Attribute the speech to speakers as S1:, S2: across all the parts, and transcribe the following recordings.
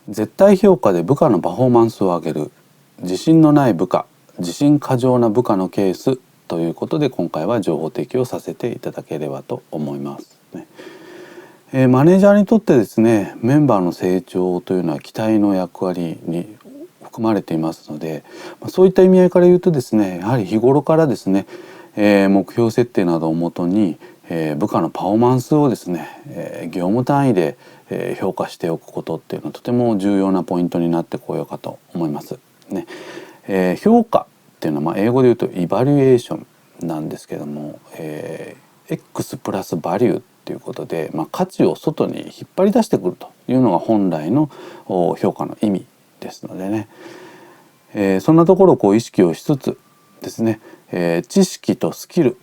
S1: 絶対評価で部下のパフォーマンスを上げる、自信のない部下、自信過剰な部下のケースということで、今回は情報提供させていただければと思いますね。マネージャーにとってですね、メンバーの成長というのは期待の役割に含まれていますので、そういった意味合いから言うとですね、やはり日頃からですね、目標設定などをもとに、部下のパフォーマンスをですね、業務単位で評価しておくことっていうのはとても重要なポイントになってこようかと思いますね。評価っていうのは英語で言うとイバリュエーションなんですけども、X プラスバリューっていうことで、価値を外に引っ張り出してくるというのが本来の評価の意味ですのでね、そんなところを意識をしつつですね、知識とスキル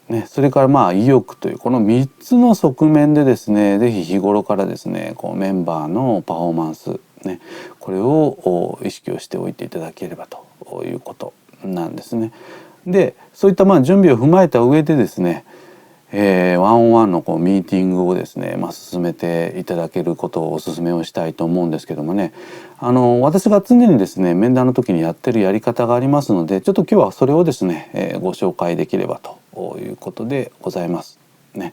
S1: ね、それから意欲というこの3つの側面でですね、是非日頃からですね、メンバーのパフォーマンスね、これを意識をしておいていただければということなんですね。で、そういった準備を踏まえた上でですね、ワンオンワンのミーティングをですね、進めていただけることをお勧めをしたいと思うんですけどもね、私が常にですね面談の時にやってるやり方がありますので、ちょっと今日はそれをですね、ご紹介できればということでございますね。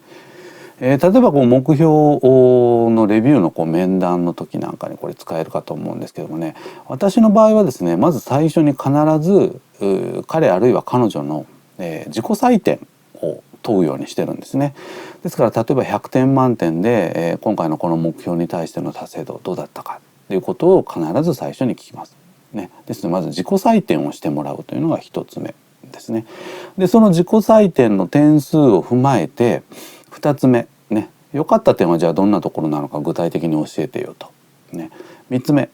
S1: 例えば目標のレビューの面談の時なんかにこれ使えるかと思うんですけどもね、私の場合はですね、まず最初に必ず彼あるいは彼女の自己採点を問うようにしてるんですね。ですから例えば100点満点で、今回のこの目標に対しての達成度どうだったかということを必ず最初に聞きます、ね。ですのでまず自己採点をしてもらうというのが一つ目ですね。でその自己採点の点数を踏まえて2つ目ね、良かった点はじゃあどんなところなのか具体的に教えてよと、ね、3つ目、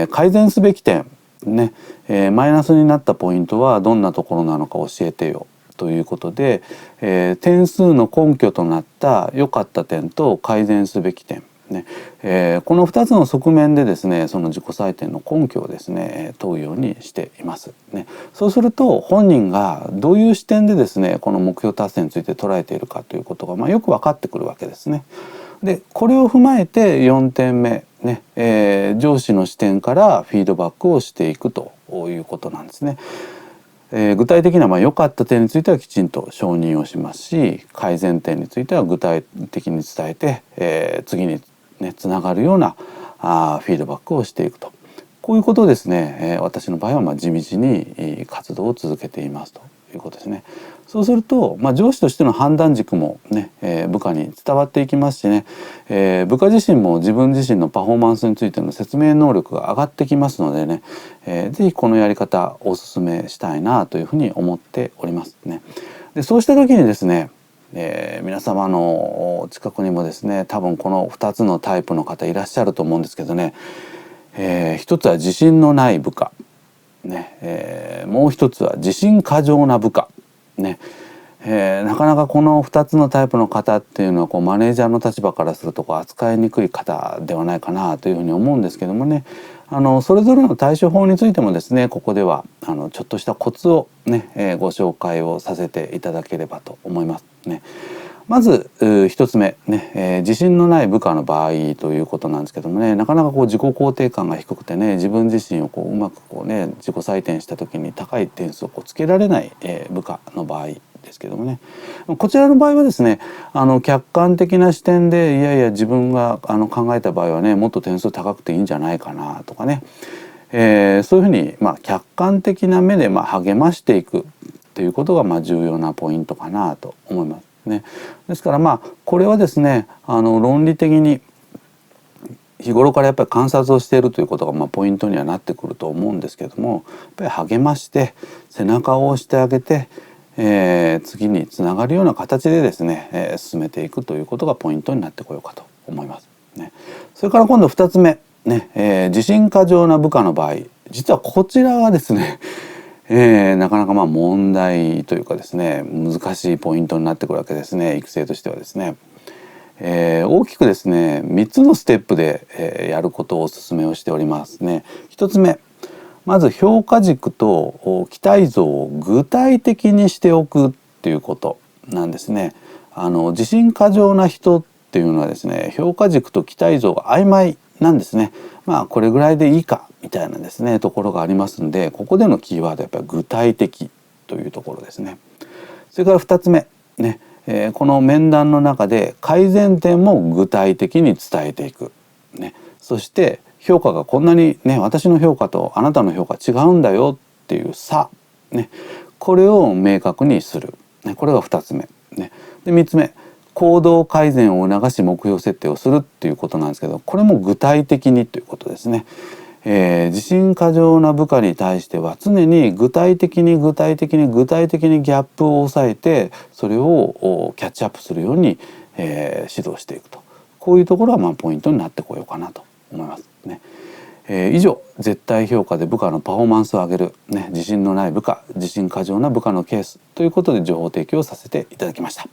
S1: 改善すべき点ね、マイナスになったポイントはどんなところなのか教えてよということで、点数の根拠となった良かった点と改善すべき点ね、この2つの側面でですね、その自己採点の根拠をですね問うようにしていますね。そうすると本人がどういう視点でですねこの目標達成について捉えているかということがよく分かってくるわけですね。でこれを踏まえて4点目ね、上司の視点からフィードバックをしていくということなんですね。具体的な良かった点についてはきちんと承認をしますし、改善点については具体的に伝えて、次につながるようなフィードバックをしていくと、こういうことをですね、私の場合は地道に活動を続けていますということですね。そうすると、上司としての判断軸もね、部下に伝わっていきますしね、部下自身も自分自身のパフォーマンスについての説明能力が上がってきますのでね、是非このやり方お勧めしたいなというふうに思っておりますね。でそうした時にですね、皆様の近くにもですね多分この2つのタイプの方いらっしゃると思うんですけどね、一つは自信のない部下、ね、もう一つは自信過剰な部下ね。なかなかこの2つのタイプの方っていうのはマネージャーの立場からすると扱いにくい方ではないかなというふうに思うんですけどもね、それぞれの対処法についてもですねここではちょっとしたコツをね、ご紹介をさせていただければと思いますね。まず一つ目ね、自信のない部下の場合ということなんですけどもね、なかなか自己肯定感が低くてね、自分自身をうまく自己採点した時に高い点数をつけられない、部下の場合ですけどもね、こちらの場合はですね客観的な視点でいやいや自分が考えた場合はねもっと点数高くていいんじゃないかなとかね、そういうふうに客観的な目で励ましていくということが重要なポイントかなと思いますね。ですからこれはですね論理的に日頃からやっぱり観察をしているということがポイントにはなってくると思うんですけども、やっぱり励まして背中を押してあげて、次につながるような形でですね、進めていくということがポイントになってこようかと思います、ね。それから今度2つ目、ね自信過剰な部下の場合、実はこちらはですねなかなか問題というかですね難しいポイントになってくるわけですね、育成としてはですね。大きくですね3つのステップで、やることをお勧めをしておりますね。1つ目、まず評価軸と期待像を具体的にしておくっていうことなんですね。自信過剰な人っていうのはですね評価軸と期待像が曖昧なんですね。これぐらいでいいかみたいなですねところがありますんで、ここでのキーワードはやっぱり具体的というところですね。それから2つ目ね、この面談の中で改善点も具体的に伝えていく、ね、そして評価がこんなにね、私の評価とあなたの評価違うんだよっていう差、ね、これを明確にする、ね、これが2つ目、ね、で3つ目、行動改善を促し目標設定をするっていうことなんですけど、これも具体的にということですね。自信過剰な部下に対しては常に具体的にギャップを抑えて、それをキャッチアップするように、指導していくと、こういうところはポイントになってこようかなと思いますね。以上、絶対評価で部下のパフォーマンスを上げる、ね、自信のない部下、自信過剰な部下のケースということで情報提供させていただきました。